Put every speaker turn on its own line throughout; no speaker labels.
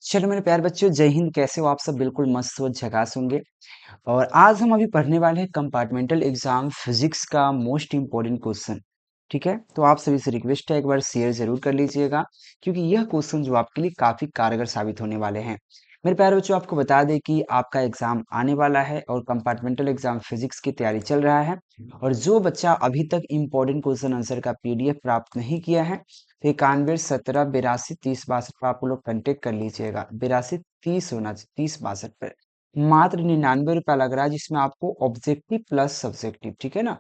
चलो मेरे प्यारे बच्चों, जय हिंद। कैसे हो आप सब? बिल्कुल मस्त व झकास होंगे। और आज हम अभी पढ़ने वाले हैं कंपार्टमेंटल एग्जाम फिजिक्स का मोस्ट इंपॉर्टेंट क्वेश्चन। ठीक है, तो आप सभी से रिक्वेस्ट है, एक बार शेयर जरूर कर लीजिएगा, क्योंकि यह क्वेश्चन जो आपके लिए काफी कारगर साबित होने वाले हैं। मेरे प्यारे बच्चों, आपको बता दें कि आपका एग्जाम आने वाला है और कंपार्टमेंटल एग्जाम फिजिक्स की तैयारी चल रहा है। और जो बच्चा अभी तक इम्पोर्टेंट क्वेश्चन आंसर का पीडीएफ प्राप्त नहीं किया है, तो 91 17 82 30 62 पर आप लोग कांटेक्ट कर लीजिएगा। 82 30 होना चाहिए, 30 62 पर। मात्र 99 रुपया लग रहा है, जिसमें आपको ऑब्जेक्टिव प्लस सब्जेक्टिव, ठीक है ना,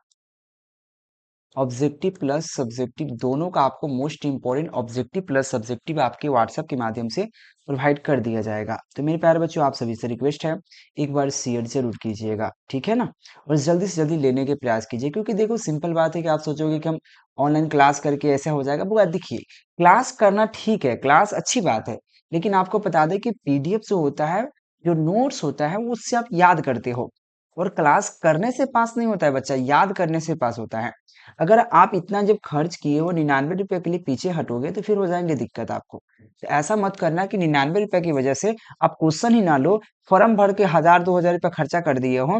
ऑब्जेक्टिव प्लस सब्जेक्टिव दोनों का आपको most important objective plus subjective आपके व्हाट्सएप के माध्यम से प्रोवाइड कर दिया जाएगा। तो मेरे प्यारे बच्चों, आप सभी से रिक्वेस्ट है, एक बार शेयर जरूर कीजिएगा, ठीक है ना। और जल्दी से जल्दी लेने के प्रयास कीजिए, क्योंकि देखो सिंपल बात है कि आप सोचोगे कि हम ऑनलाइन क्लास करके ऐसा हो जाएगा। बुआ देखिए, क्लास करना ठीक है, क्लास अच्छी बात है, लेकिन आपको बता दें कि पीडीएफ जो होता है, जो नोट्स होता है, वो उससे आप याद करते हो। और क्लास करने से पास नहीं होता है बच्चा, याद करने से पास होता है। अगर आप इतना जब खर्च किए हो 99 रुपए के लिए पीछे हटोगे, तो फिर हो जाएंगे दिक्कत आपको। तो ऐसा मत करना कि 99 रुपए की वजह से आप क्वेश्चन ही ना लो, फॉर्म भर के 1000 2000 रुपया खर्चा कर दिए हो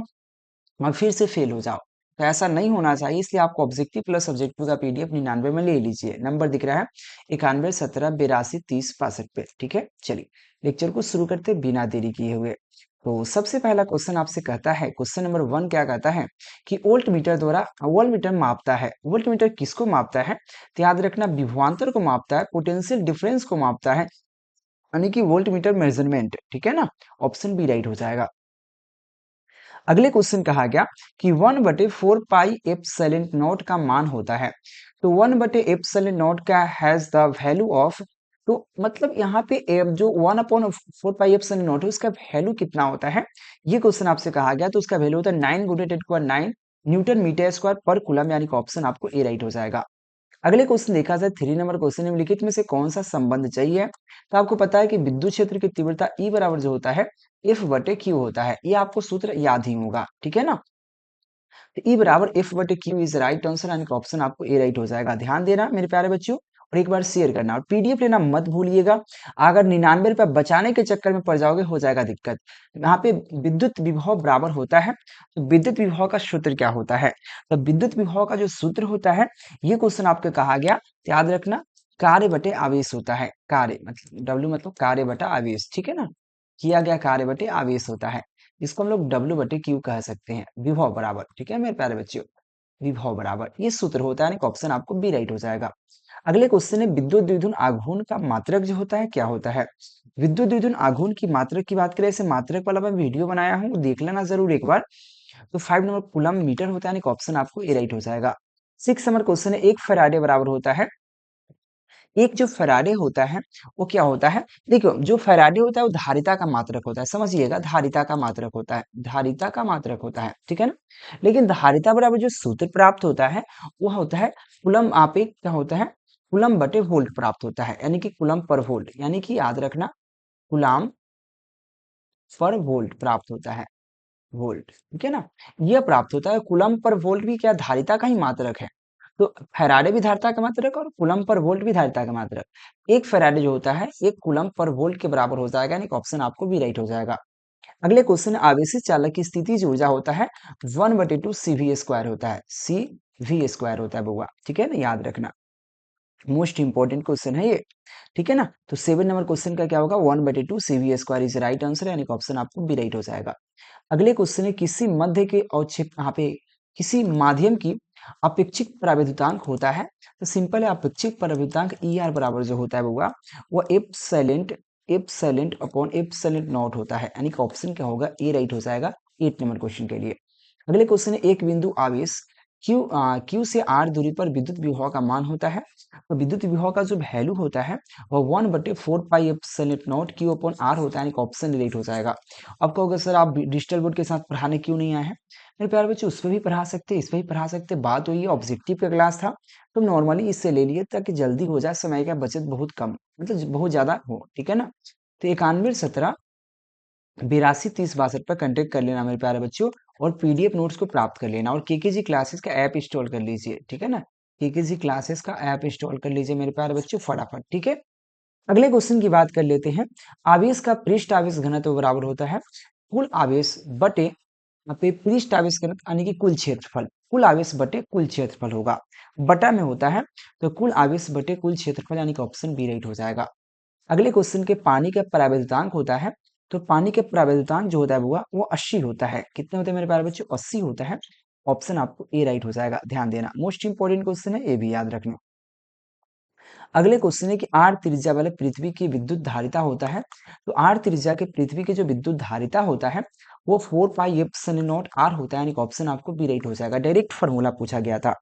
और फिर से फेल हो जाओ। तो ऐसा नहीं होना चाहिए, इसलिए आपको ऑब्जेक्टिव प्लस सब्जेक्टिव का पीडीएफ 99 में ले लीजिए। नंबर दिख रहा है 91 17 82 30 62 पे। ठीक है, चलिए लेक्चर को शुरू करते बिना देरी किए हुए। तो सबसे पहला क्वेश्चन आपसे कहता है, क्वेश्चन नंबर 1 क्या कहता है कि वोल्ट मीटर द्वारा वोल्ट मीटर मापता है। वोल्ट मीटर किसको मापता है? तो याद रखना, विभवांतर को मापता है, पोटेंशियल डिफरेंस को मापता है, यानी कि वोल्ट मीटर मेजरमेंट। ठीक है ना, ऑप्शन बी राइट हो जाएगा। अगले क्वेश्चन कहा गया कि 1/4 पाई एप्सिलॉन नॉट का मान होता है। तो 1/एप्सिलॉन नॉट का हैज द वैल्यू ऑफ, तो मतलब यहाँ पे जो 1/4 पाई एप्सिलॉन नॉट है, उसका वैल्यू कितना होता है, ये क्वेश्चन आपसे कहा गया। तो उसका वैल्यू होता है 9 × 10⁻⁹ न्यूटन मीटर स्क्वायर पर कूलम, यानी कि ऑप्शन आपको ए राइट हो जाएगा। अगले क्वेश्चन देखा जाए, 3 नंबर क्वेश्चन, निम्नलिखित में से कौन सा संबंध चाहिए? तो आपको पता है कि विद्युत क्षेत्र की तीव्रता ई बराबर जो होता है F/Q होता है। ये आपको सूत्र याद ही होगा, ठीक है ना। तो ई बराबर F/Q इज राइट आंसर, यानी कि ऑप्शन आपको ए राइट हो जाएगा। ध्यान देना मेरे प्यारे बच्चों, और एक बार शेयर करना और पीडीएफ लेना मत भूलिएगा। अगर 99 रुपए बचाने के चक्कर में पड़ जाओगे, हो जाएगा दिक्कत। यहाँ पे विद्युत विभव बराबर होता है, तो विद्युत विभव का सूत्र क्या होता है? तो विद्युत विभव का जो सूत्र होता है, ये क्वेश्चन आपको कहा गया, तो याद रखना, कार्य बटे आवेश होता है। कार्य मतलब डब्ल्यू मतलब कार्य बटा आवेश, ठीक है ना, किया गया कार्य बटे आवेश होता है। इसको हम लोग W/Q कह सकते हैं, विभव बराबर। ठीक है मेरे प्यारे बच्चों, विभव बराबर ये सूत्र होता है, ऑप्शन आपको बी राइट हो जाएगा। अगले क्वेश्चन है, विद्युत द्विध्रुव आघूर्ण का मात्रक जो होता है क्या होता है? विद्युत द्विध्रुव आघूर्ण की मात्रक की बात करें, ऐसे मात्रक वाला मैं वीडियो बनाया हूँ, देख लेना जरूर एक बार। तो 5 नंबर कूलम मीटर होता है, ऑप्शन आपको ए राइट हो जाएगा। 6 नंबर क्वेश्चन है, एक फैराडे बराबर होता है, एक जो फैराडे होता है वो क्या होता है? देखो, जो फैराडे होता है वो धारिता का मात्रक होता है, समझिएगा, धारिता का मात्रक होता है, धारिता का मात्रक होता है, ठीक है ना। लेकिन धारिता बराबर जो सूत्र प्राप्त होता है, वो होता है कूलम आपे क्या होता है, कूलम बटे वोल्ट प्राप्त होता है, यानी कि कूलम पर वोल्ट, यानी कि याद रखना, कूलम पर वोल्ट प्राप्त होता है, वोल्ट, ठीक है ना। यह प्राप्त होता है, कूलम पर वोल्ट भी क्या धारिता का ही मात्रक है। तो फैराडे भी धारिता का मात्रक और कूलम पर वोल्ट भी धारिता का मात्रक। एक फैराडे जो होता है, एक कूलम पर वोल्ट के बराबर हो जाएगा, यानी ऑप्शन आपको बी राइट हो जाएगा। अगले क्वेश्चन, आवेशित चालक की स्थिति ऊर्जा होता है 1/2 CV² होता है, CV² होता है बउआ, ठीक है ना, याद रखना, मोस्ट इंपॉर्टेंट क्वेश्चन है ये, ठीक है ना। तो 7 नंबर क्वेश्चन का क्या होगा, 1/2 CV² इज राइट आंसर, यानी ऑप्शन आपको बी राइट हो जाएगा। अगले क्वेश्चन है, किसी मध्य के औक्षिक यहाँ पे किसी माध्यम की अपेक्षित प्राविद्युतांक होता है। तो सिंपल है, अपेक्षित प्राविद्युतांक ER बराबर जो होता है बउआ, वो एप्सिलॉन अपॉन एप्सिलॉन नॉट होता है, यानी कि ऑप्शन क्या होगा, ए राइट हो जाएगा 8 नंबर क्वेश्चन के लिए। अगले क्वेश्चन है, एक बिंदु आवेश Q से R दूरी पर विद्युत विभव का मान होता है। तो विद्युत विभव का जो वैल्यू होता है, वो 1/4 पाई एप्सिलॉन नॉट Q/R होता है, यानी कि ऑप्शन राइट हो जाएगा। अब कहोगे सर आप डिजिटल बोर्ड के साथ पढ़ाने क्यों नहीं आए हैं? मेरे प्यारे बच्चों, उस पे भी पढ़ा सकते, इस पे भी पढ़ा सकते, बात वही है, ऑब्जेक्टिव का क्लास था, तो नॉर्मली इससे ले लिए ताकि जल्दी हो जाए, समय का बचत बहुत कम, मतलब बहुत ज्यादा हो, ठीक है ना। तो 91 17 82 30 62 पर कांटेक्ट कर लेना मेरे प्यारे बच्चों, और पीडीएफ नोट्स को प्राप्त कर लेना, और केकेजी क्लासेस का ऐप इंस्टॉल कर लीजिए, ठीक है ना, केकेजी क्लासेस का ऐप इंस्टॉल कर लीजिए मेरे प्यारे बच्चों, फटाफट, ठीक है। अगले क्वेश्चन की बात कर लेते हैं। आवेश का पृष्ठ आवेश घनत्व बराबर होता है कुल आवेश बटे यहाँ पे पृष्ठ आवेश घनत्व यानी कि कुल क्षेत्रफल, कुल आवेश बटे कुल क्षेत्रफल होगा, बटा में होता है तो कुल आवेश बटे कुल क्षेत्रफल यानी कि ऑप्शन बी राइट हो जाएगा। अगले क्वेश्चन के पानी का परावैद्युतांक होता है, तो पानी के परावैद्युतांक जो होता है वो 80 होता है। कितने होते हैं मेरे प्यारे बच्चों? 80 होता है। ऑप्शन आपको ए राइट हो जाएगा, ध्यान देना, मोस्ट इंपोर्टेंट क्वेश्चन है, ये भी याद रखना। अगले क्वेश्चन है कि आर त्रिज्या वाले पृथ्वी की विद्युत धारिता होता है, तो आर त्रिज्या के पृथ्वी की जो विद्युत धारिता होता है वो 4 पाई एप्सिलॉन नॉट आर होता है, यानी कि ऑप्शन आपको बी राइट हो जाएगा। डायरेक्ट फॉर्मूला पूछा गया था।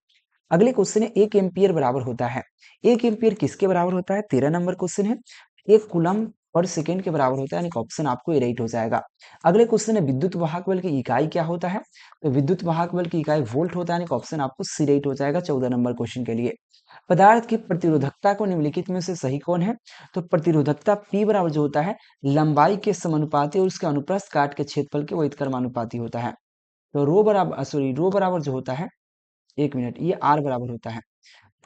अगले क्वेश्चन है 1 एम्पियर बराबर होता है, 1 एम्पियर किसके बराबर होता है? 13 नंबर क्वेश्चन है। 1 कूलम पर सेकेंड के बराबर होता है, यानी कि ऑप्शन आपको ए राइट हो जाएगा। अगले क्वेश्चन है विद्युत वाहक बल की इकाई क्या होता है? तो विद्युत वाहक बल की इकाई वोल्ट होता है, यानी कि ऑप्शन आपको सी राइट हो जाएगा 14 नंबर क्वेश्चन के लिए। पदार्थ की प्रतिरोधकता को निम्नलिखित में से सही कौन है? तो प्रतिरोधकता P बराबर जो होता है लंबाई के समानुपाती और उसके अनुप्रस्थ काट के क्षेत्रफल के वही कर्मानुपाती होता है। तो रो बराबर जो होता है, एक मिनट, ये आर बराबर होता है,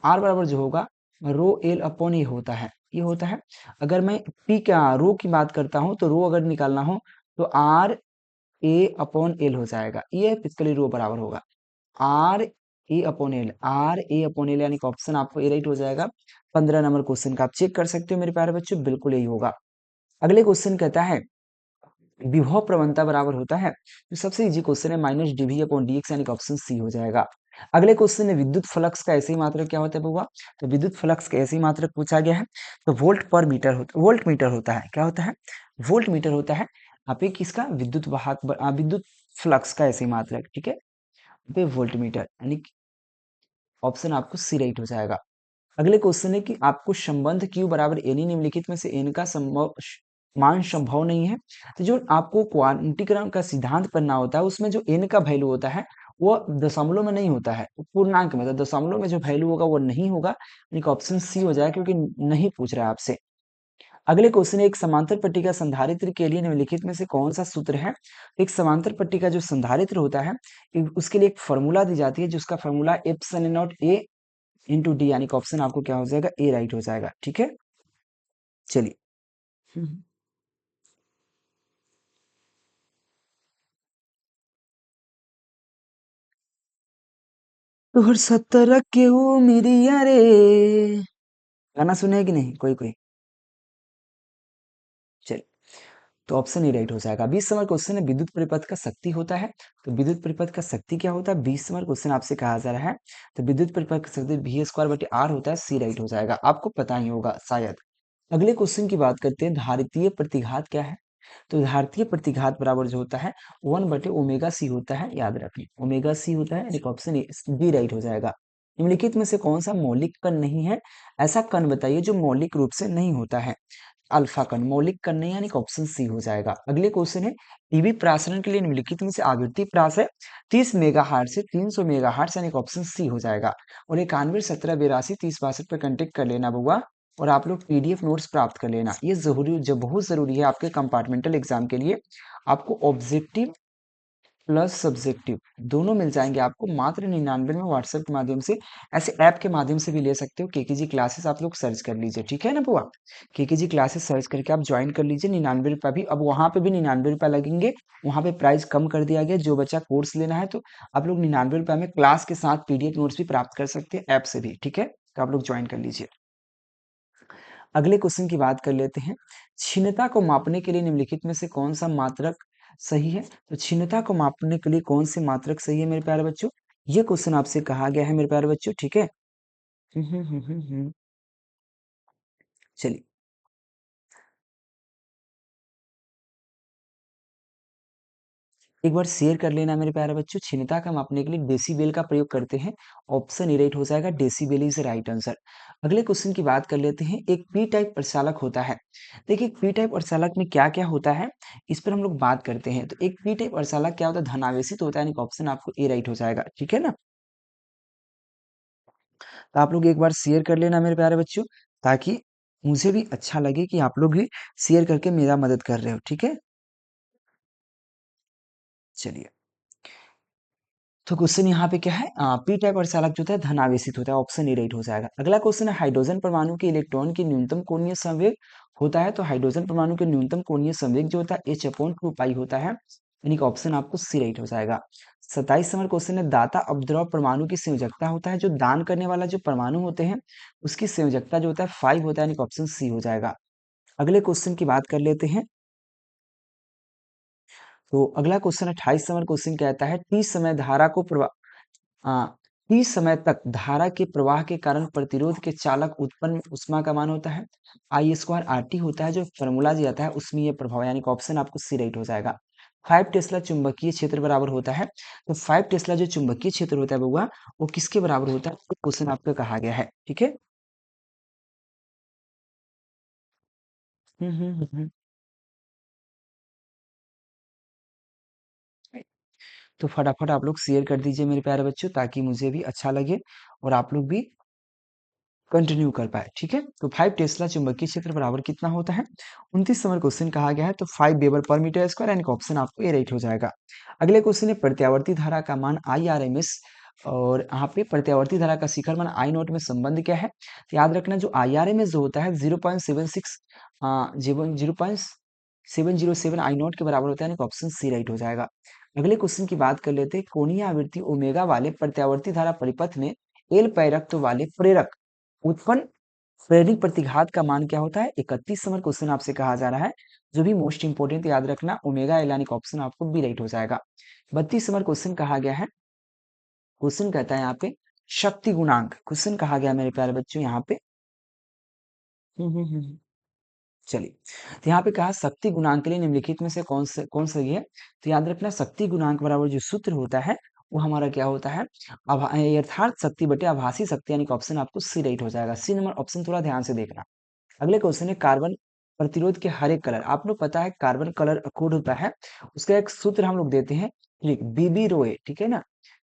आर बराबर जो होगा रो एल अपॉन ए होता है, ये होता है। अगर मैं पी का रो की बात करता हूँ तो रो अगर निकालना हो तो आर ए अपॉन एल हो जाएगा, ये फिजिकली रो बराबर होगा आर ए अपॉन एल, यानी कि ऑप्शन आपको ए राइट हो जाएगा। 15 नंबर क्वेश्चन का आप चेक कर सकते हो मेरे प्यारे बच्चों, बिल्कुल यही होगा। अगले क्वेश्चन कहता है विभव प्रवणता बराबर होता है, तो सबसे इजी क्वेश्चन है minus d v upon d x, यानी कि ऑप्शन सी हो जाएगा। अगले क्वेश्चन है विद्युत फ्लक्स का ऐसे ही मात्रक क्या होता है बउआ? तो विद्युत फ्लक्स का ऐसे ही मात्रक पूछा गया है, तो वोल्ट मीटर होता है, क्या होता है? वोल्ट मीटर होता है। आप एक किसका विद्युत फ्लक्स का ऐसे ही मात्रक, ठीक है, पे वोल्ट मीटर, यानी कि ऑप्शन आपको सी राइट हो जाएगा। अगले क्वेश्चन है कि आपको संबंध Q बराबर एन निम्नलिखित में से एन का मान संभव नहीं है, तो जो आपको क्वांटीकरण का सिद्धांत पढ़ना होता है उसमें जो एन का वैल्यू होता है वो दशमलव में नहीं होता है, वो पूर्णांक में, तो दशमलव में जो वैल्यू होगा वो नहीं होगा, यानी कि ऑप्शन सी हो जाएगा क्योंकि नहीं पूछ रहा है आपसे। अगले क्वेश्चन है एक समांतर पट्टी का संधारित्र के लिए निम्नलिखित में से कौन सा सूत्र है? एक समांतर पट्टी का जो संधारित्र होता है उसके लिए एक फॉर्मूला दी जाती है जिसका formula epsilon not a into D, यानी कि ऑप्शन आपको क्या हो जाएगा? ए राइट हो जाएगा, ठीक है। चलिए। तोहर सत्तर के उमिरिया रे, गाना सुने है कि नहीं कोई कोई? चलिए, तो ऑप्शन ए राइट हो जाएगा। 20 नंबर क्वेश्चन है विद्युत परिपथ का शक्ति होता है, तो विद्युत परिपथ का शक्ति क्या होता है? 20 नंबर क्वेश्चन आपसे कहा जा रहा है, तो विद्युत परिपथ का शक्ति वी स्क्वायर बटे आर होता है, सी राइट हो जाएगा, आपको पता ही होगा शायद। अगले क्वेश्चन की बात करते हैं धारितीय प्रतिघात क्या है? तो धारितीय प्रतिघात बराबर जो होता है 1/ओमेगा सी होता है, याद रखिए ओमेगा सी होता है, यानी कि ऑप्शन बी राइट हो जाएगा। निम्नलिखित में से कौन सा मौलिक कण नहीं है? ऐसा कण बताइए जो मौलिक रूप से नहीं होता है। अल्फा कण मौलिक कण नहीं, यानी कि ऑप्शन सी हो जाएगा। अगले क्वेश्चन है टीवी प्रसारण के लिए निम्नलिखित में से आवृत्ति प्रास है 30 मेगाहर्ट्ज से 300 मेगाहर्ट्ज, यानी कि ऑप्शन सी हो जाएगा। और 91 17 82 30 62 पर कांटेक्ट कर लेना बुआ, और आप लोग पीडीएफ नोट्स प्राप्त कर लेना, ये जरूरी जो बहुत जरूरी है आपके कंपार्टमेंटल एग्जाम के लिए। आपको ऑब्जेक्टिव प्लस सब्जेक्टिव दोनों मिल जाएंगे आपको मात्र 99 में, व्हाट्सएप के माध्यम से, ऐसे ऐप के माध्यम से भी ले सकते हो। केकेजी क्लासेस आप लोग सर्च कर लीजिए, ठीक है ना बुआ? केकेजी क्लासेस सर्च करके आप ज्वाइन कर लीजिए। 99 रुपये भी, अब वहां पे भी 99 रुपये लगेंगे, वहां पे प्राइस कम कर दिया गया। जो बच्चा कोर्स लेना है तो आप लोग 99 रुपये में क्लास के साथ पीडीएफ नोट्स भी प्राप्त कर सकते हैं ऐप से भी, ठीक है, तो आप लोग ज्वाइन कर लीजिए। अगले क्वेश्चन की बात कर लेते हैं। क्षीणता को मापने के लिए निम्नलिखित में से कौन सा मात्रक सही है? तो क्षीणता को मापने के लिए कौन से मात्रक सही है मेरे प्यारे बच्चों? ये क्वेश्चन आपसे कहा गया है मेरे प्यारे बच्चों, ठीक है। चलिए, एक बार शेयर कर लेना मेरे प्यारे बच्चों। क्षीणता का मापने के लिए डेसीबेल का प्रयोग करते हैं, ऑप्शन ए राइट हो जाएगा, डेसीबेल इज राइट आंसर। अगले क्वेश्चन की बात कर लेते हैं। एक पी टाइप प्रचालक होता है, देखिए पी टाइप प्रचालक में क्या क्या होता है इस पर हम लोग बात करते हैं। तो एक पी टाइप प्रचालक क्या होता है? धनावेशित होता है, यानी कि ऑप्शन आपको ए राइट हो जाएगा, ठीक है ना। तो आप लोग एक बार शेयर कर लेना मेरे प्यारे बच्चों, ताकि मुझे भी अच्छा लगे कि आप लोग भी शेयर करके मेरा मदद कर रहे हो, ठीक है। चलिए। तो क्वेश्चन यहाँ पे क्या है, पी टाइप अर्धचालक जो होता है धन आवेशित होता है, ऑप्शन ए राइट हो जाएगा। अगला क्वेश्चन है हाइड्रोजन परमाणु के इलेक्ट्रॉन की न्यूनतम कोणीय संवेग होता है, तो हाइड्रोजन परमाणु के न्यूनतम कोणीय संवेग जो होता है h/2 होता है, यानी कि ऑप्शन आपको सी राइट हो जाएगा। 27 नंबर क्वेश्चन है दाता अपद्रव परमाणु की संयोजकता होता है, जो दान करने वाला जो परमाणु होते हैं उसकी संयोजकता जो होता है 5 होता है, यानी कि ऑप्शन सी हो जाएगा। अगले क्वेश्चन की बात कर लेते हैं। तो अगला क्वेश्चन 28 नंबर क्वेश्चन कहता है टी समय धारा को टी समय तक धारा के प्रवाह के कारण प्रतिरोध के चालक उत्पन्न ऊष्मा का मान होता है I² RT होता है, जो फॉर्मूला दिया जाता है उसमें ये प्रभाव, यानी कि ऑप्शन आपको सी राइट हो जाएगा। 5 टेस्ला चुंबकीय क्षेत्र बराबर होता है, तो 5 टेस्ला जो चुंबकीय क्षेत्र होता है बउआ वो किसके बराबर होता है, तो क्वेश्चन आपको कहा गया है। ठीक है। हम्म। तो फटाफट आप लोग शेयर कर दीजिए मेरे प्यारे बच्चों, ताकि मुझे भी अच्छा लगे और आप लोग भी कंटिन्यू कर पाए। ठीक है। तो 5 टेस्ला चुंबकीय क्षेत्र बराबर कितना होता है, 29 नंबर क्वेश्चन कहा गया है, तो 5 वेबर पर मीटर स्क्वायर, यानी कि ऑप्शन आपको ए राइट हो जाएगा। अगले क्वेश्चन है प्रत्यावर्ती धारा का मान IRMS, और यहाँ पे प्रत्यावर्ती धारा का शिखर मान आई नॉट में संबंध क्या है, तो याद रखना जो IRMS जो होता है 0.76 0.707 आई नॉट के बराबर होता है, यानी कि ऑप्शन सी राइट हो जाएगा। अगले क्वेश्चन की बात कर लेते हैं कोणीय आवृत्ति ओमेगा वाले प्रत्यावर्ती धारा परिपथ में एल प्रेरकत्व वाले प्रेरक उत्पन्न प्रेरित प्रतिघात का मान क्या होता है, 31 नंबर क्वेश्चन आपसे कहा जा रहा है, जो भी मोस्ट इंपोर्टेंट याद रखना ओमेगा एल, यानी कि ऑप्शन आपको बी राइट हो जाएगा। 32 नंबर क्वेश्चन कहा गया है, क्वेश्चन कहता है यहाँ पे शक्ति गुणांक, क्वेश्चन कहा गया मेरे प्यारे बच्चों यहाँ पे। हम्म। चलिए, तो यहाँ पे कहा शक्ति गुणांक के लिए निम्नलिखित में से कौन सही है, तो याद रखना शक्ति गुणांक बराबर जो सूत्र होता है वो हमारा क्या होता है, यथार्थ शक्ति बटे आभासी शक्ति, यानी कि ऑप्शन आपको सी राइट हो जाएगा। सी नंबर ऑप्शन थोड़ा ध्यान से देखना। अगले क्वेश्चन है कार्बन प्रतिरोध के हर एक कलर, आप लोग पता है कार्बन कलर कोड होता है, उसका एक सूत्र हम लोग देते हैं, ठीक बीबी रोए, ठीक है ना,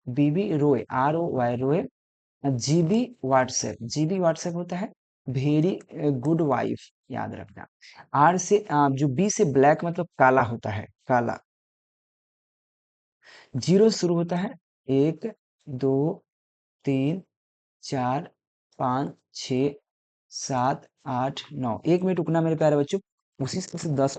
बीबी रोए ROY रोए, जीबी व्हाट्सएप होता है वेरी गुड वाइफ, याद रखना। आर से जो बी से ब्लैक मतलब काला होता है, काला। जीरो शुरू होता है 1 2 3 4 5 6 7 8 9, 1 मिनट रुकना मेरे प्यारे बच्चों, उसी से 10।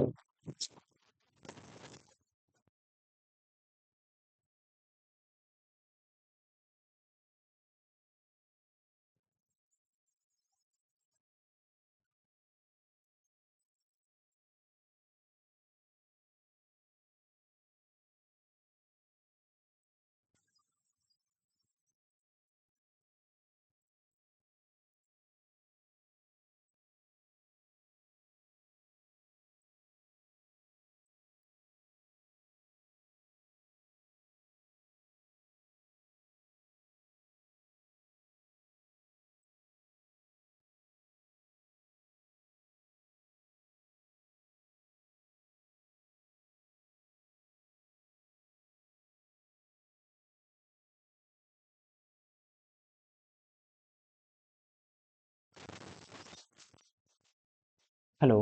हेलो,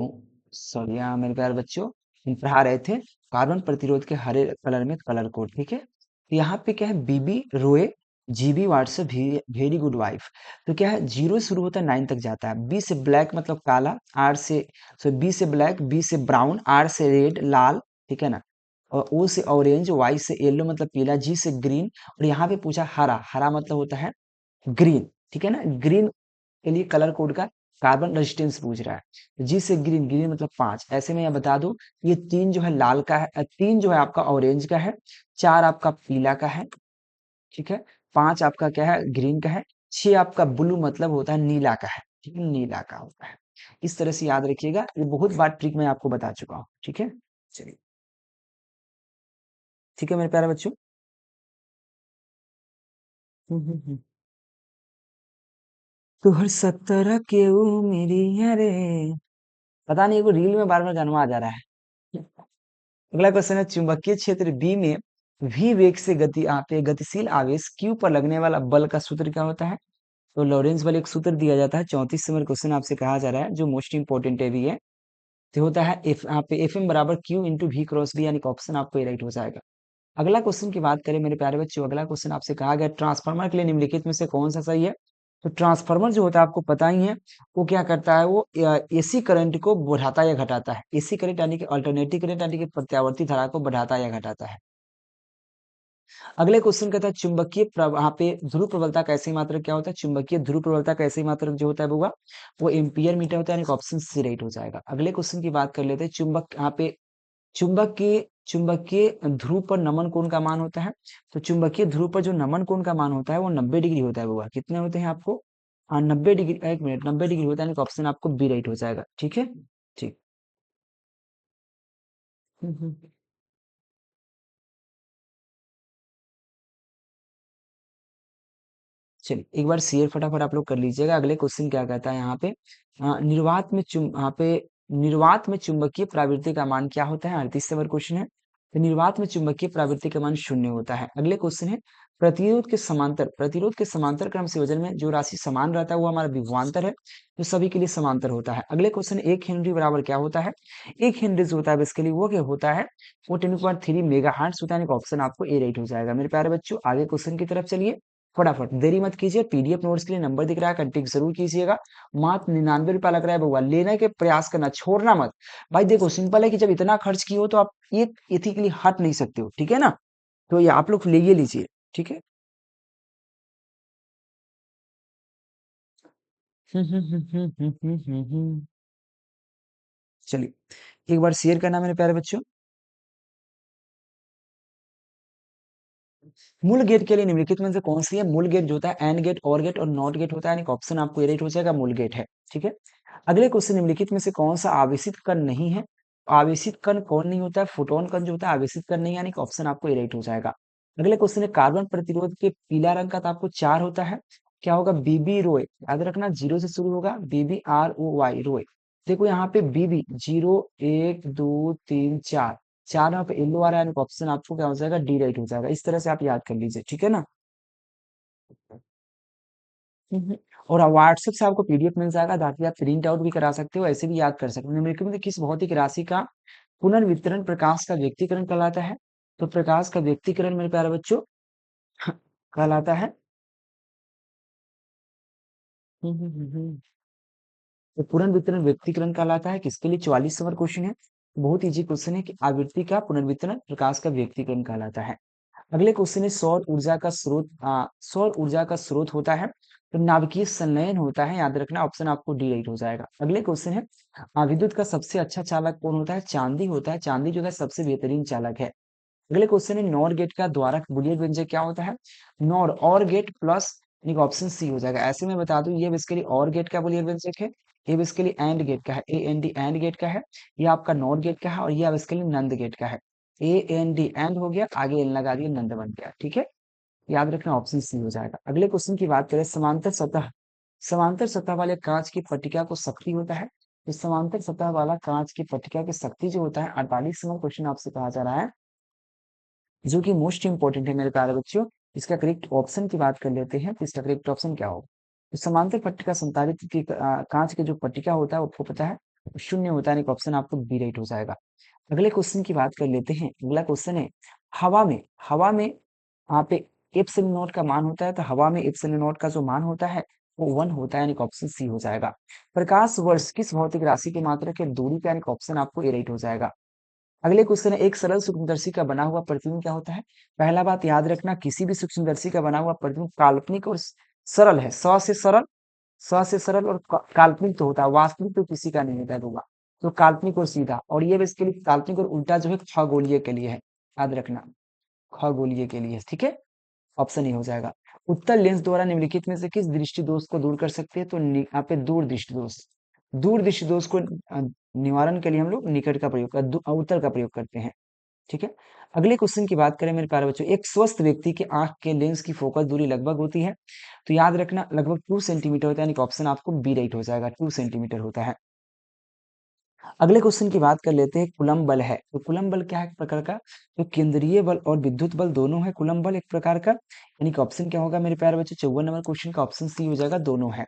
सॉरी मेरे प्यारे बच्चों, हम पढ़ा रहे थे कार्बन प्रतिरोध के हरे कलर में कलर कोड। ठीक है, तो यहाँ पे क्या है बीबी रोए, GB WhatsApp very good wife, तो क्या है जीरो शुरू होता है 9 तक जाता है, बी से ब्लैक मतलब काला, आर से बी से ब्लैक, बी से ब्राउन, आर से रेड लाल, ठीक है ना, और ओ से ऑरेंज, वाई से येलो मतलब पीला, जी से ग्रीन, और यहाँ पे पूछा हरा, हरा मतलब होता है ग्रीन, ठीक है ना, ग्रीन के लिए कलर कोड का कार्बन रेजिस्टेंस पूछ रहा है, जी से ग्रीन, ग्रीन मतलब 5, ऐसे में मैं बता दूं ये 3 जो है लाल का है, 3 जो है आपका ऑरेंज का है, 4 आपका पीला का है, ठीक है, 5 आपका क्या है ग्रीन का है, 6 आपका ब्लू मतलब होता है नीला का है, ठीक है, नीला का होता है। इस तरह से याद रखिएगा, ये बहुत बार ट्रिक मैं आपको बता चुका हूँ। ठीक है, चलिए, ठीक है मेरे प्यारे बच्चों। हम्म। तुहर सत्तर के मेरी रे, पता नहीं, एगो रील में बार बार गाना आ जा रहा है। अगला क्वेश्चन है चुंबकीय क्षेत्र बी में v वेग से गतिशील आवेश q पर लगने वाला बल का सूत्र क्या होता है, तो लॉरेंस बल एक सूत्र दिया जाता है। 34 नंबर क्वेश्चन आपसे कहा जा रहा है, जो मोस्ट इंपोर्टेंट है भी है, तो होता है एफ यहाँ पे एफ एम बराबर q into v cross b, यानी कि ऑप्शन आपको राइट हो जाएगा। अगला क्वेश्चन की बात करें मेरे प्यारे बच्चों, अगला क्वेश्चन आपसे कहा गया ट्रांसफार्मर के लिए निम्नलिखित में से कौन सा सही है। तो ट्रांसफार्मर जो होता है आपको पता ही है, वो क्या करता है, वो एसी करंट को बढ़ाता या घटाता है। एसी करंट यानी कि अल्टरनेटिव करंट यानी कि प्रत्यावर्ती धारा को बढ़ाता या घटाता है। अगले क्वेश्चन का था चुंबकीय वहां पे ध्रुव प्रबलता का ऐसी मात्रक क्या होता है। चुंबकीय ध्रुव प्रबलता का ऐसी मात्रक जो होता है वो एम्पियर मीटर होता है, यानी ऑप्शन सी राइट हो जाएगा। अगले क्वेश्चन की बात कर लेते हैं, चुंबक यहाँ पे चुंबकीय ध्रुव पर नमन कोण का मान होता है। तो चुंबकीय ध्रुव पर जो नमन कोण का मान होता है वो 90 डिग्री होता है। होगा कितने होते हैं आपको, हाँ 90 डिग्री, एक मिनट, 90 डिग्री होता है, ऑप्शन आपको बी राइट हो जाएगा। ठीक है, ठीक। हम्म। चलिए एक बार शेयर फटाफट आप लोग कर लीजिएगा। अगले क्वेश्चन क्या कहता है यहाँ पे, यहाँ पे निर्वात में चुंबकीय प्रवृत्ति का मान क्या होता है। 38 नंबर क्वेश्चन है। तो निर्वात में चुंबकीय प्रवृत्ति का मान शून्य होता है। अगले क्वेश्चन है, प्रतिरोध के समांतर क्रम संयोजन में जो राशि समान रहता है वो हमारा विभवांतर है, जो सभी के लिए समांतर होता है। अगले क्वेश्चन, 1 हेनरी बराबर क्या होता है। 1 हेनरी जो होता है बेसिकली वो क्या होता है, वो 10⁻³ मेगाहर्ट्ज होता है। आपशन आपको ए राइट हो जाएगा। मेरे प्यारे बच्चों आगे क्वेश्चन की तरफ चलिए, फटाफट देरी मत कीजिए। पीडीएफ नोट्स के लिए नंबर दिख रहा है, कंटेक्ट जरूर कीजिएगा। मात्र 99 रुपया लग रहा है बउआ, लेने के प्रयास करना, छोड़ना मत। भाई देखो सिंपल है कि जब इतना खर्च किए हो तो आप एक इथी के लिए हट नहीं सकते हो, ठीक है ना। तो ये आप लोग ले लीजिए, ठीक है। चलिए एक बार शेयर करना मेरे प्यारे बच्चों। मूल गेट के लिए निम्नलिखित में से कौन सी है। मूल गेट जो होता है एंड गेट, और गेट और नॉट गेट होता है, यानी ऑप्शन आपको ये राइट हो जाएगा, मूल गेट है। ठीक है। अगले क्वेश्चन, निम्नलिखित में से कौन सा आवेशित कण नहीं है। आवेशित कण कौन नहीं होता है, फोटोन कण जो होता है आवेशित कण नहीं है, यानी ऑप्शन आपको ये राइट हो जाएगा। अगले क्वेश्चन है, कार्बन प्रतिरोध के पीला रंग का तो आपको 4 होता है, क्या होगा, बीबी रोए। याद रखना 0 से शुरू होगा, BBROY रोए। देखो यहाँ पे बीबी 0 1 2 3 4, चार यहाँ पे येलो आ रहा है, ऑप्शन आपको क्या हो जाएगा, डी राइट हो जाएगा। इस तरह से आप याद कर लीजिए, ठीक है ना। हम्म। और व्हाट्सएप से आपको पीडीएफ मिल जाएगा, ताकि आप प्रिंट आउट भी करा सकते हो, ऐसे भी याद कर सकते हो। निम्नलिखित में से किस भौतिक राशि का पुनर्वितरण प्रकाश का व्यक्तीकरण कहलाता है। तो प्रकाश का व्यक्तीकरण मेरे प्यारे बच्चों कहलाता है। तो पुनर्वितरण व्यक्तीकरण कहलाता है किसके लिए, 44 नंबर क्वेश्चन है। बहुत इजी क्वेश्चन है कि आवृत्ति का पुनर्वितरण प्रकाश का व्यक्तीकरण कहलाता है। अगले क्वेश्चन है, सौर ऊर्जा का स्रोत होता है, तो नाभिकीय संलयन होता है। याद रखना ऑप्शन आपको डी राइट हो जाएगा। अगले क्वेश्चन है, विद्युत का सबसे अच्छा चालक कौन होता है। चांदी होता है, चांदी जो है सबसे बेहतरीन चालक है। अगले क्वेश्चन है, नॉर गेट का द्वारक बूलियन व्यंजक क्या होता है। नॉर और गेट प्लस, यानी ऑप्शन सी हो जाएगा। ऐसे में बता दूं, ये बेसिकली और गेट का बूलियन व्यंजक है, ये बेसिकली एंड गेट का है, AND एंड गेट का है। ये आपका नॉर गेट का है, और ये बेसिकली नंद गेट का है। AND एंड हो गया, आगे एन लगा दिया, नंद बन गया, ठीक है। याद रखना ऑप्शन सी हो जाएगा। अगले क्वेश्चन की बात करें, समांतर सतह वाले कांच की पट्टिका को शक्ति होता है। तो समांतर सतह वाला कांच की पट्टिका की शक्ति जो होता है, 48वां क्वेश्चन आपसे कहा जा रहा है, जो कि मोस्ट इंपॉर्टेंट है मेरे प्यारे बच्चों। इसका करेक्ट ऑप्शन की बात कर लेते हैं, तो इसका करेक्ट ऑप्शन क्या होगा। तो समांतर पट्टिका संचारित की कांच के जो पट्टिका होता है आपको पता है शून्य होता है, ऑप्शन आपको बी राइट हो जाएगा। अगले क्वेश्चन की बात कर लेते हैं। अगला क्वेश्चन है, हवा में यहाँ पे एप्सिलॉन नॉट का मान होता है। तो हवा में एप्सिलॉन नॉट का जो मान होता है वो 1 होता है, यानी ऑप्शन सी हो जाएगा। प्रकाश वर्ष किस भौतिक राशि की मात्रा के दूरी का, यानी ऑप्शन आपको ए राइट हो जाएगा। अगले क्वेश्चन है, एक सरल सूक्ष्मदर्शी का बना हुआ प्रतिबिंब क्या होता है। पहला बात याद रखना, किसी भी सूक्ष्मदर्शी का बना हुआ प्रतिबिंब काल्पनिक और सरल है। स से सरल और काल्पनिक तो होता है, वास्तविक तो किसी का नहीं होता है होगा। तो काल्पनिक और सीधा, और ये बेसिकली काल्पनिक और उल्टा जो है खगोलीय के लिए है। याद रखना खगोलीय के लिए, ठीक है। ऑप्शन ही हो जाएगा। उत्तल लेंस द्वारा निम्नलिखित में से किस दृष्टि दोष को दूर कर सकते हैं। तो यहाँ पे दूर दृष्टि दोष को निवारण के लिए हम लोग निकट का प्रयोग उत्तल का प्रयोग करते हैं, ठीक है। अगले क्वेश्चन की बात करें मेरे प्यारे बच्चों, एक स्वस्थ व्यक्ति के आंख के लेंस की फोकस दूरी लगभग होती है। तो याद रखना लगभग 2 सेंटीमीटर होता है, यानी ऑप्शन आपको बी राइट हो जाएगा, 2 सेंटीमीटर होता है। अगले क्वेश्चन की बात कर लेते हैं, कूलम्ब बल है। तो कूलम्ब बल क्या है, एक प्रकार का तो केंद्रीय बल और विद्युत बल दोनों है। कूलम्ब बल एक प्रकार का, यानी कि ऑप्शन क्या होगा मेरे प्यारे बच्चों, 54 नंबर क्वेश्चन का ऑप्शन सी हो जाएगा, दोनों है।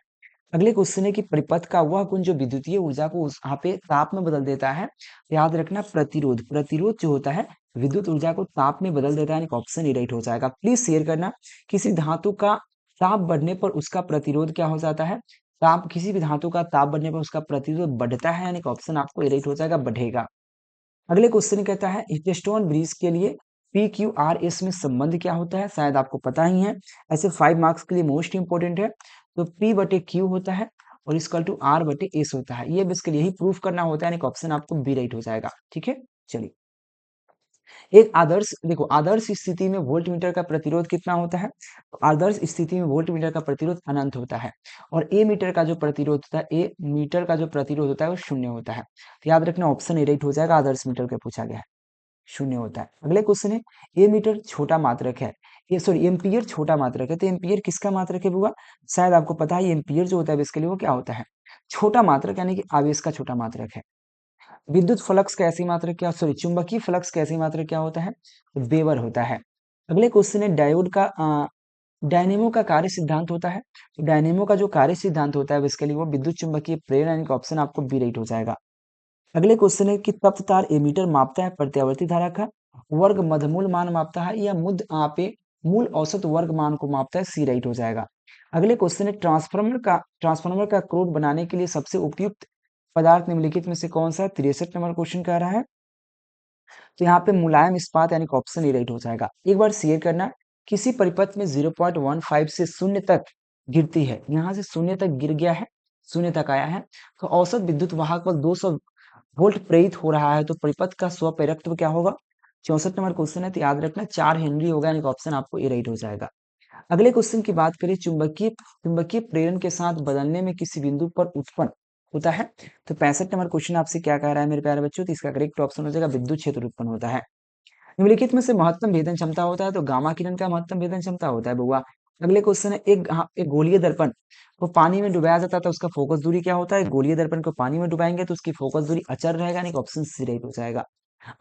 अगले क्वेश्चन है कि परिपथ का वह गुण जो विद्युतीय ऊर्जा को यहाँ पे ताप में बदल देता है। याद रखना प्रतिरोध जो होता है विद्युत ऊर्जा को ताप में बदल देता है, यानी ऑप्शन ए राइट हो जाएगा। प्लीज शेयर करना, किसी धातु का ताप बढ़ने पर उसका प्रतिरोध क्या हो जाता है? ताप, किसी भी धातु का ताप बढ़ने पर उसका प्रतिरोध बढ़ता है, यानी ऑप्शन आपको ए राइट हो जाएगा, बढ़ेगा। अगले क्वेश्चन कहता है हीटस्टोन ब्रिज के लिए पी क्यू आर एस में संबंध क्या होता है? शायद आपको पता ही है, ऐसे 5 मार्क्स के लिए मोस्ट इंपोर्टेंट है। तो पी बटे क्यू होता है और इसकल टू आर बटे एस होता है, ये बेसिकली यही प्रूफ करना होता है, यानी ऑप्शन आपको बी राइट हो जाएगा। ठीक है, चलिए। एक आदर्श, देखो आदर्श स्थिति में वोल्ट मीटर का प्रतिरोध कितना होता है? तो आदर्श स्थिति में वोल्ट मीटर का प्रतिरोध अनंत होता है और ए मीटर का जो प्रतिरोध होता है, ए मीटर का जो प्रतिरोध होता है वो शून्य होता है। तो याद रखना ऑप्शन ए राइट हो जाएगा, आदर्श मीटर का पूछा गया है, शून्य होता है। अगले क्वेश्चन है ए मीटर छोटा मात्रक है, ये सॉरी एम्पियर छोटा मात्रक है, तो एम्पियर किसका मात्रक है बुआ? शायद आपको पता है एम्पियर जो होता है इसके लिए वो क्या होता है? छोटा मात्रक, यानी कि आवेश का छोटा मात्रक है। विद्युत फ्लक्स का ऐसी मात्रक क्या, सॉरी चुंबकीय फ्लक्स का ऐसी मात्रक क्या होता है? वेबर होता है। अगले क्वेश्चन है डायोड का डायनेमो का कार्य सिद्धांत होता है। तो डायनेमो का जो कार्य सिद्धांत होता है इसके लिए वो विद्युत चुंबकीय प्रेरण, यानी कि ऑप्शन आपको बी राइट हो जाएगा। अगले क्वेश्चन है कि तप्त तार एमीटर मापता है प्रत्यावर्ती धारा का वर्ग मध्यमूल मान मापता है या मुद आपे मूल औसत वर्ग मान को मापता है, सी राइट हो जाएगा। अगले क्वेश्चन है ट्रांसफार्मर का क्रोड बनाने के लिए सबसे उपयुक्त पदार्थ निम्नलिखित में से कौन सा है? 63 नंबर क्वेश्चन कह रहा है। तो यहाँ पे मुलायम इस्पात, यानी कि ऑप्शन ए राइट हो जाएगा। एक बार शेयर करना, किसी परिपथ में 0.15 से शून्य तक गिरती है, यहाँ से शून्य तक गिर गया है, शून्य तक आया है, तो औसत विद्युत वाहक बल 200 वोल्ट प्रेरित हो रहा है, तो परिपथ का स्वप्रेरकत्व क्या होगा? 64 नंबर क्वेश्चन है, तो याद रखना 4 हेनरी होगा, यानी कि ऑप्शन आपको ए राइट हो जाएगा। अगले क्वेश्चन की बात करें, चुंबकीय चुंबकीय प्रेरण के साथ बदलने में किसी बिंदु पर उत्पन्न होता है। तो 65 नंबर क्वेश्चन आपसे क्या कह रहा है मेरे प्यारे बच्चों? तो इसका करेक्ट ऑप्शन हो जाएगा विद्युत क्षेत्र उत्पन्न होता है। निम्नलिखित में से महत्तम भेदन क्षमता होता है, तो गामा किरण का महत्तम भेदन क्षमता होता है बुआ। अगले क्वेश्चन है एक गोलीय दर्पण को पानी में डुबाया जाता है, तो उसका फोकस दूरी क्या होता है? गोलीय दर्पण को पानी में डुबाएंगे तो उसकी फोकस दूरी अचर रहेगा, यानी ऑप्शन सी राइट हो जाएगा।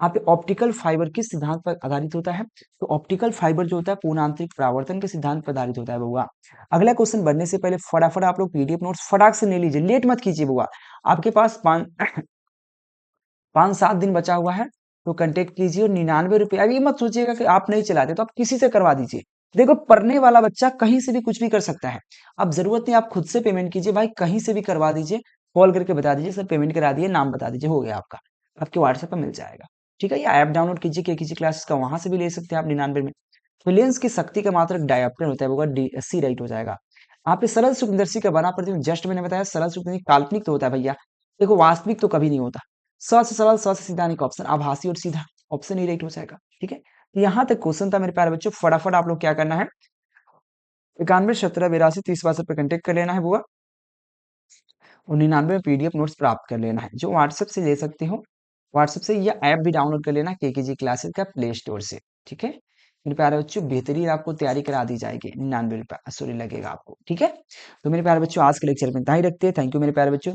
आप ऑप्टिकल फाइबर किस सिद्धांत पर आधारित होता है? तो ऑप्टिकल फाइबर जो होता है पूर्णांतरिक परावर्तन के सिद्धांत पर आधारित होता है बुआ। अगला क्वेश्चन बढ़ने से पहले फटाफट आप लोग पीडीएफ नोट्स फटाक से ले लीजिए, लेट मत कीजिए बुआ। आपके पास 5-7 दिन बचा हुआ है, तो कांटेक्ट कीजिए। और 99 रुपये, अब ये मत सोचिएगा कि आप नहीं चलाते तो आप किसी से करवा दीजिए। देखो पढ़ने वाला बच्चा कहीं से भी कुछ भी कर सकता है, अब जरूरत नहीं आप खुद से पेमेंट कीजिए भाई, कहीं से भी करवा दीजिए, कॉल करके बता दीजिए सर पेमेंट करा दिए, नाम बता दीजिए, हो गया आपका, आपके व्हाट्सएप पर मिल जाएगा। ठीक है, या ऐप डाउनलोड कीजिए के किसी क्लासेस का, वहां से भी ले सकते हैं आप 99 में। तो लेंस की शक्ति का मात्रक डायोप्टर होता है, वो डी सी राइट हो जाएगा। आप पे सरल सूक्ष्मदर्शी का बना प्रतिबिंब, जस्ट मैंने बताया सरल सूक्ष्मदर्शी काल्पनिक तो होता है भैया, देखो वास्तविक तो कभी नहीं होता। स से सरल, स से सीधा, यानी कि ऑप्शन आभासी और सीधा, ऑप्शन ई राइट हो जाएगा। ठीक है, यहाँ तक क्वेश्चन था मेरे प्यारे बच्चों, फटाफट आप लोग क्या करना है, 91 17 82 30 62 पे कंटेक्ट कर लेना है बुआ, और 99 में पीडीएफ नोट्स प्राप्त कर लेना है, जो व्हाट्सएप से ले सकते हो, व्हाट्सएप से, या ऐप भी डाउनलोड कर लेना केकेजी क्लासेस का प्ले स्टोर से। ठीक है मेरे प्यारे बच्चों, बेहतरीन आपको तैयारी करा दी जाएगी, 99 रुपया सॉरी लगेगा आपको। ठीक है, तो मेरे प्यारे बच्चों आज के लेक्चर में इतना ही रखते हैं। थैंक यू मेरे प्यारे बच्चों।